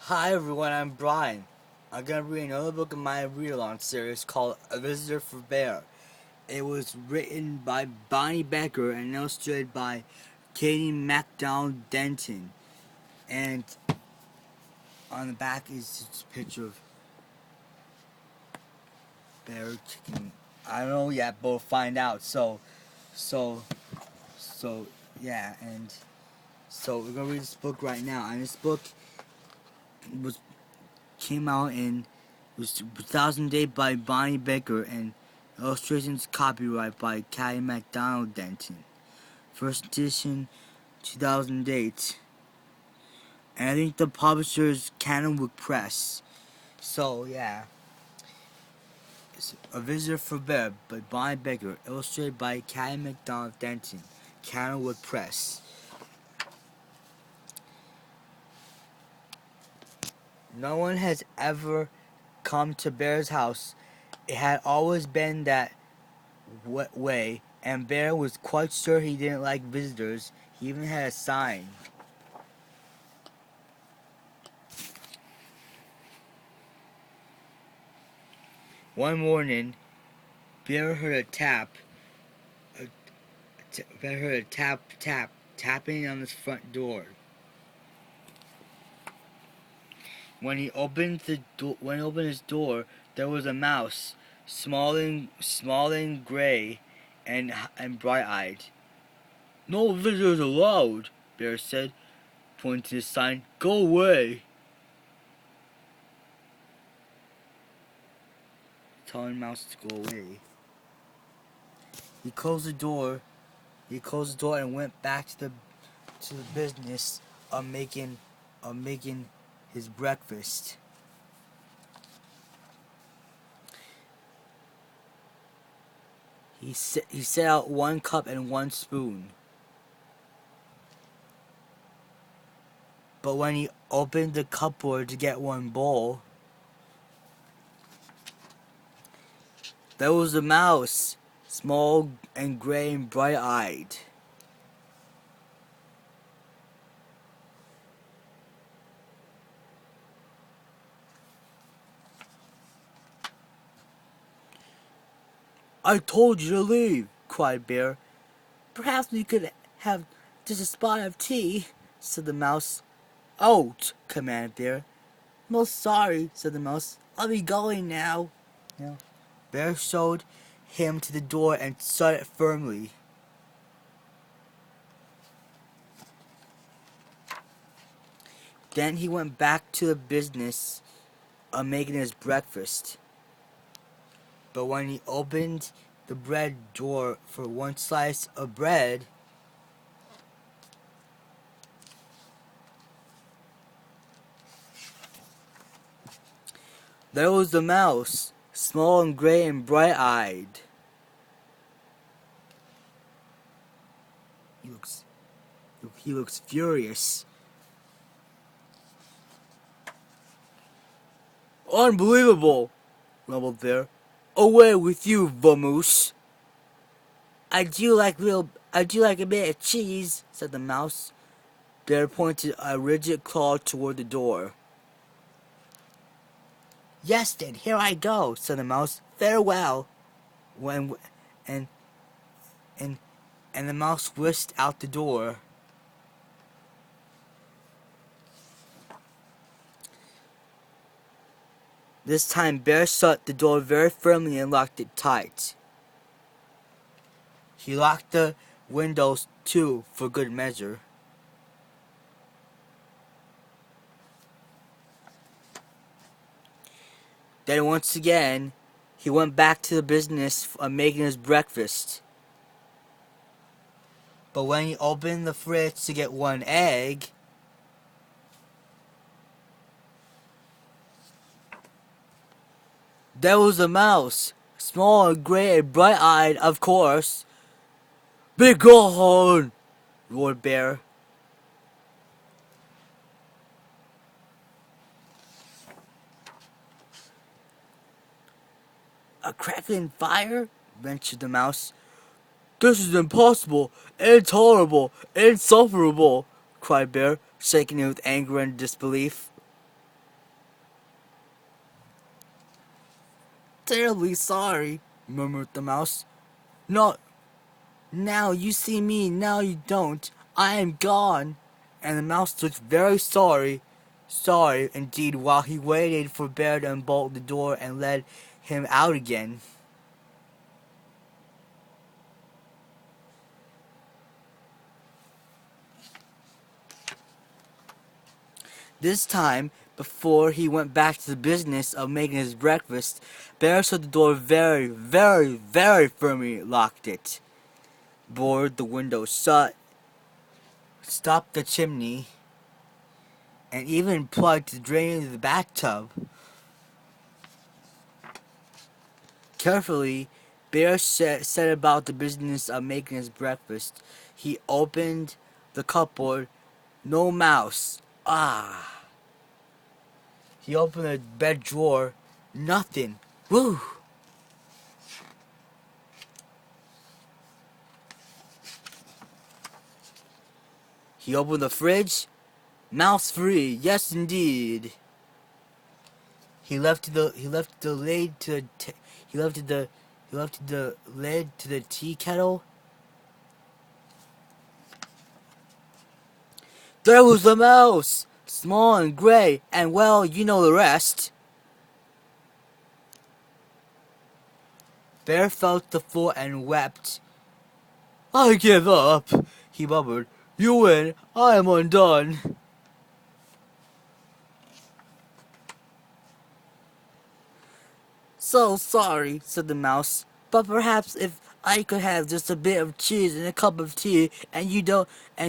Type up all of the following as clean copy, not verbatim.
Hi everyone, I'm Brian. I'm gonna read another book in my read-along series called A Visitor for Bear. It was written by Bonny Becker and illustrated by Kady MacDonald Denton. And on the back is just a picture of Bear chicken. I don't know yet, but we'll find out. So, yeah, and so we're gonna read this book right now. And this book was came out in was 2008 by Bonny Becker and illustrations copyright by Kady MacDonald Denton. First edition 2008. And I think the publisher is Candlewick Press. So yeah. It's A Visitor for Bear by Bonny Becker, illustrated by Kady MacDonald Denton, Candlewick Press. No one has ever come to Bear's house. It had always been that way, and Bear was quite sure he didn't like visitors. He even had a sign. One morning, Bear heard a tapping on his front door. When he opened his door, there was a mouse, small and gray, and bright-eyed. "No visitors allowed," Bear said, pointing to the sign. "Go away." Telling the mouse to go away. He closed the door. And went back to the business of making his breakfast. He set out 1 cup and 1 spoon. But when he opened the cupboard to get 1 bowl, there was a mouse, small and gray and bright-eyed. "I told you to leave," cried Bear. "Perhaps we could have just a spot of tea," said the mouse. "Out!" commanded Bear. "Most sorry," said the mouse. "I'll be going now." Bear showed him to the door and shut it firmly. Then he went back to the business of making his breakfast. But when he opened the bread drawer for 1 slice of bread, there was the mouse, small and gray and bright-eyed. He looks furious. "Unbelievable," rumbled Bear. "Away with you, vamoose." I do like a bit of cheese," said the mouse. Bear pointed a rigid claw toward the door. "Yes, then, here I go," said the mouse. "Farewell." When and the mouse whisked out the door. This time, Bear shut the door very firmly and locked it tight. He locked the windows too, for good measure. Then once again, he went back to the business of making his breakfast. But when he opened the fridge to get 1 egg, there was a mouse, small and gray and bright-eyed, of course. "Begone!" roared Bear. "A crackling fire?" ventured the mouse. "This is impossible, intolerable, insufferable!" cried Bear, shaking it with anger and disbelief. Terribly sorry, murmured the mouse. No, now you see me, now you don't. I am gone. And the mouse looked very sorry indeed, while he waited for Bear to unbolt the door and let him out again. This time, before he went back to the business of making his breakfast, Bear shut the door very firmly, locked it, boarded the window shut, stopped the chimney, and even plugged the drain into the bathtub. Carefully, Bear set about the business of making his breakfast. He opened the cupboard. No mouse. Ah. He opened the bed drawer. Nothing. Woo. He opened the fridge. Mouse free. Yes, indeed. He lifted the lid to the tea kettle. There was the mouse, small and gray, and well, you know the rest. Bear fell to the floor and wept. I give up, he bubbled. You win, I am undone. So sorry, said the mouse, but perhaps if I could have just a bit of cheese and a cup of tea, and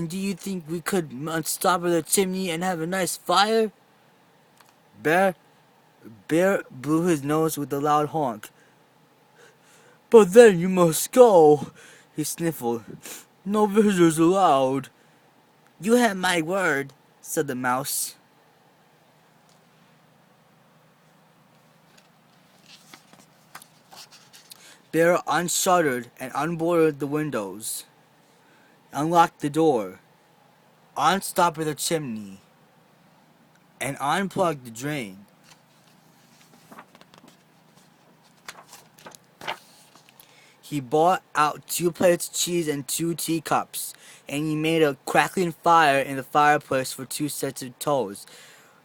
do you think we could stop at the chimney and have a nice fire? Bear blew his nose with a loud honk. But then you must go, he sniffled. No visitors allowed. You have my word, said the mouse. Bear unshuttered and unboarded the windows, unlocked the door, unstopped the chimney, and unplugged the drain. He brought out 2 plates of cheese and 2 teacups, and he made a crackling fire in the fireplace for 2 sets of toes.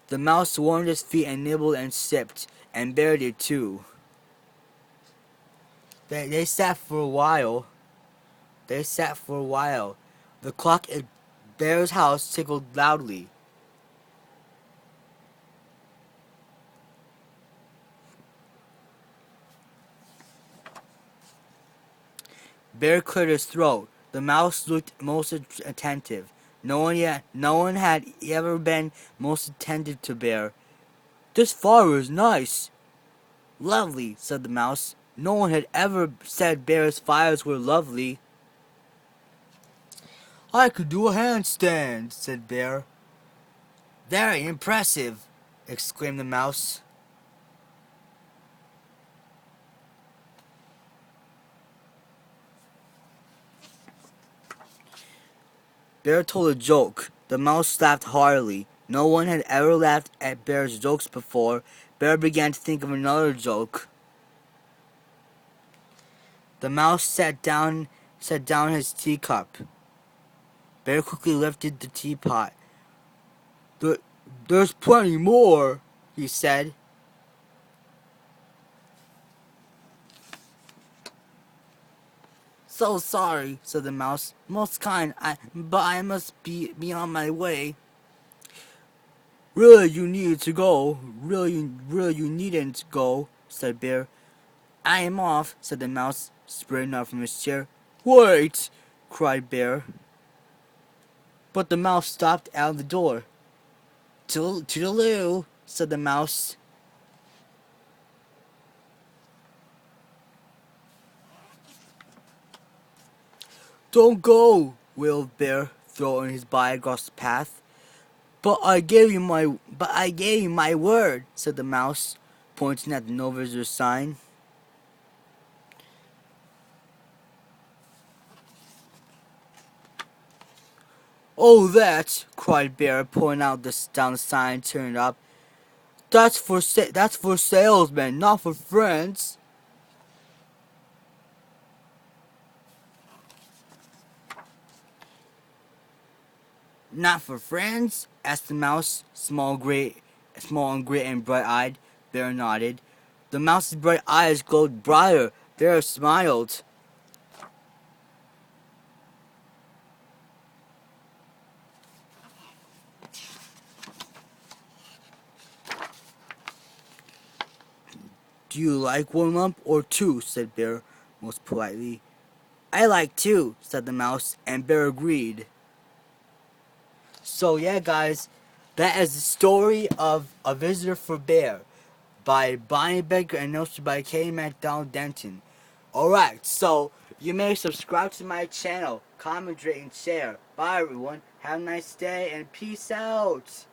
The mouse warmed his feet and nibbled and sipped, and Bear did too. They sat for a while. The clock at Bear's house tickled loudly. Bear cleared his throat. The mouse looked most attentive. No one had ever been most attentive to Bear. This fire is nice. Lovely, said the mouse. No one had ever said Bear's fires were lovely. I could do a handstand, said Bear. Very impressive, exclaimed the mouse. Bear told a joke. The mouse laughed heartily. No one had ever laughed at Bear's jokes before. Bear began to think of another joke. The mouse set down his teacup. Bear quickly lifted the teapot. There's plenty more, he said. So sorry, said the mouse. Most kind, but I must be on my way. Really, you need to go. Really, you needn't go, said Bear. I am off, said the mouse, springing up from his chair. Wait, cried Bear. But the mouse stopped out the door. Toodaloo, said the mouse. Don't go, wailed Bear, throwing his body across the path. But I gave you my word, said the mouse, pointing at the no visitor sign. Oh, that! Cried Bear, pulling out down the sign and turning it up. That's for salesmen, not for friends. Not for friends? Asked the mouse, small and gray and bright-eyed. Bear nodded. The mouse's bright eyes glowed brighter. Bear smiled. Do you like one lump or two? Said Bear most politely. I like two, said the mouse, and Bear agreed. So yeah, guys, that is the story of A Visitor for Bear by Bonny Becker and illustrated by Kady MacDonald Denton. Alright, so you may subscribe to my channel, comment, rate, and share. Bye everyone, have a nice day, and peace out!